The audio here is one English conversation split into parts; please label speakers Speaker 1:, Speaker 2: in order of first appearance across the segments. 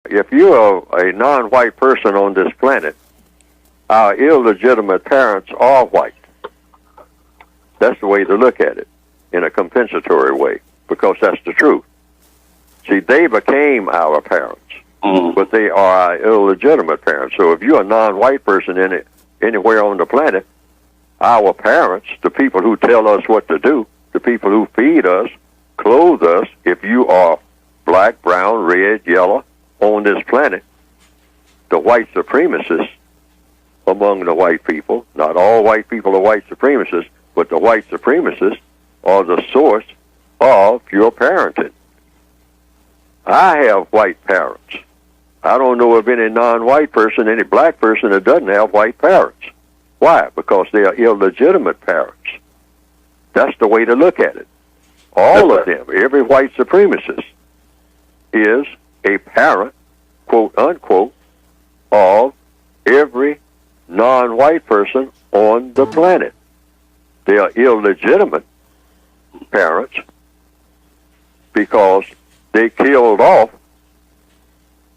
Speaker 1: if you're a non-white person on this planet, our illegitimate parents are white. That's the way to look at it, in a compensatory way, because that's the truth. See, they became our parents, but they are our illegitimate parents. So if you're a non-white person anywhere on the planet, our parents, the people who tell us what to do, the people who feed us, clothe us, if you are black, brown, red, yellow on this planet, the white supremacists among the white people, not all white people are white supremacists, but the white supremacists are the source of your parenting. I have white parents. I don't know of any non-white person, any black person that doesn't have white parents. Why? Because they are illegitimate parents. That's the way to look at it. All of them, every white supremacist, is a parent, quote unquote, of every non-white person on the planet. They are illegitimate parents because they killed off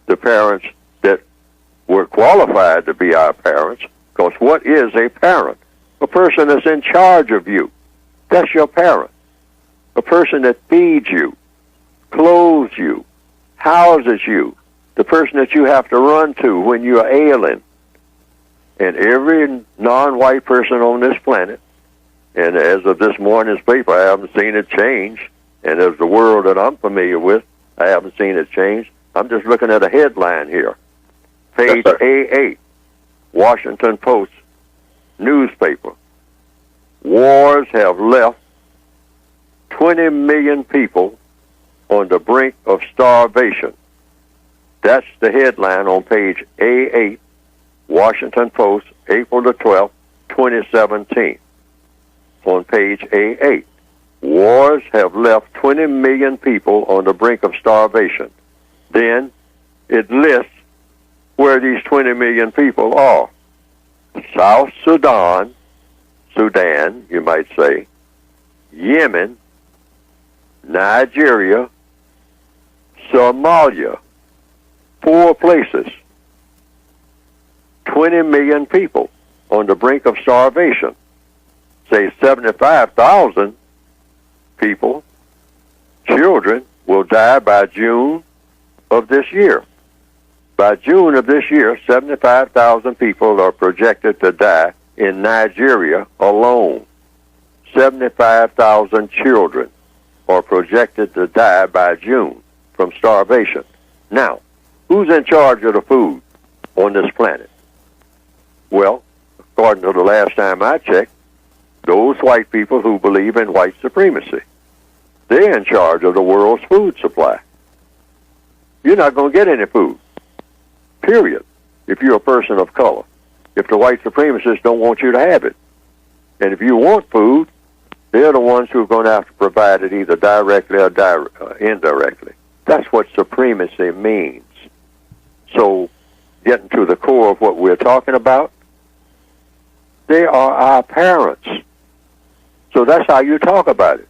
Speaker 1: the parents that were qualified to be our parents. Because what is a parent? A person that's in charge of you. That's your parent. A person that feeds you, clothes you, houses you, the person that you have to run to when you're ailing. And every non-white person on this planet, and as of this morning's paper, I haven't seen it change, and as the world that I'm familiar with, I haven't seen it change. I'm just looking at a headline here. Page A8, Washington Post newspaper. Wars have left 20 million people on the brink of starvation. That's the headline on page A8, Washington Post, April the 12th, 2017. On page A8, wars have left 20 million people on the brink of starvation. Then it lists where these 20 million people are. South Sudan, you might say, Yemen, Nigeria, Somalia, 4 places. 20 million people on the brink of starvation. Say 75,000 people, children, will die by June of this year. By June of this year, 75,000 people are projected to die in Nigeria alone. 75,000 children are projected to die by June from starvation. Now, who's in charge of the food on this planet? Well, according to the last time I checked, those white people who believe in white supremacy. They're in charge of the world's food supply. You're not going to get any food, period, if you're a person of color, if the white supremacists don't want you to have it. And if you want food, they're the ones who are going to have to provide it either directly or indirectly. That's what supremacy means. So, getting to the core of what we're talking about, they are our parents. So that's how you talk about it.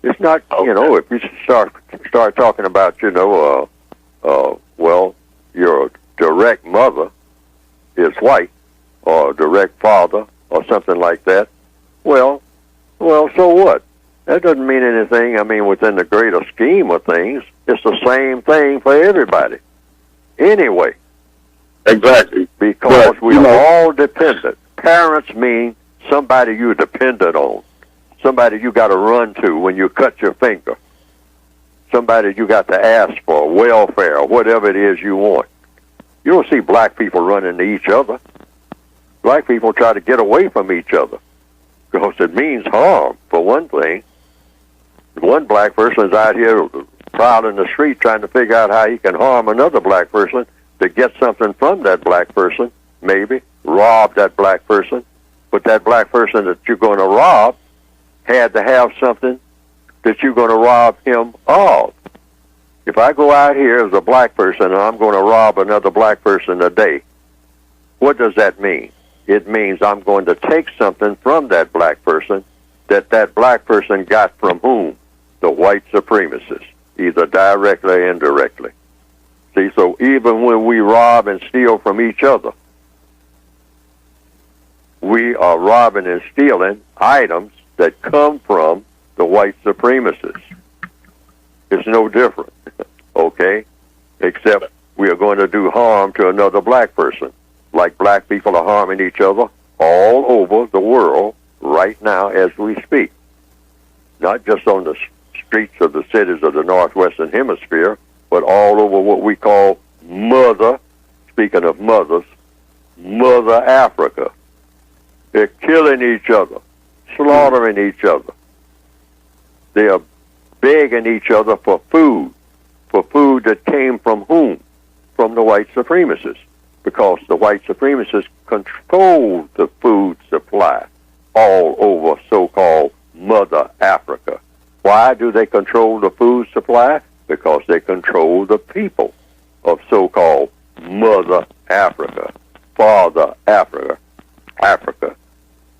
Speaker 1: It's not, if you start talking about, well, your direct mother is white, or direct father, or something like that. Well, so what? That doesn't mean anything. I mean, within the greater scheme of things, it's the same thing for everybody. Anyway.
Speaker 2: Exactly.
Speaker 1: Because we are all dependent. Parents mean somebody you're dependent on. Somebody you got to run to when you cut your finger. Somebody you got to ask for, welfare, or whatever it is you want. You don't see black people running to each other. Black people try to get away from each other because it means harm, for one thing. One black person is out here prowling the street trying to figure out how he can harm another black person to get something from that black person, maybe, rob that black person. But that black person that you're going to rob had to have something that you're going to rob him of. If I go out here as a black person and I'm going to rob another black person today, what does that mean? It means I'm going to take something from that black person that black person got from whom? The white supremacists, either directly or indirectly. See, so even when we rob and steal from each other, we are robbing and stealing items that come from the white supremacists. It's no different, okay? Except we are going to do harm to another black person, like black people are harming each other all over the world right now as we speak. Not just on the streets of the cities of the Northwestern Hemisphere, but all over what we call Mother, speaking of mothers, Mother Africa. They're killing each other, slaughtering each other. They are begging each other for food that came from whom? From the white supremacists, because the white supremacists control the food supply all over so-called Mother Africa. Why do they control the food supply? Because they control the people of so-called Mother Africa, Father Africa, Africa.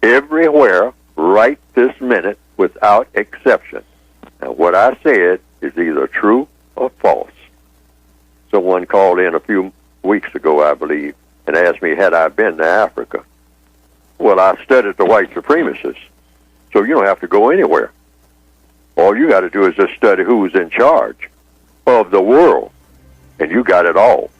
Speaker 1: Everywhere, right this minute, without exception. And what I said is either true or false. Someone called in a few weeks ago, I believe, and asked me, had I been to Africa? Well, I studied the white supremacists, so you don't have to go anywhere. All you got to do is just study who's in charge of the world, and you got it all.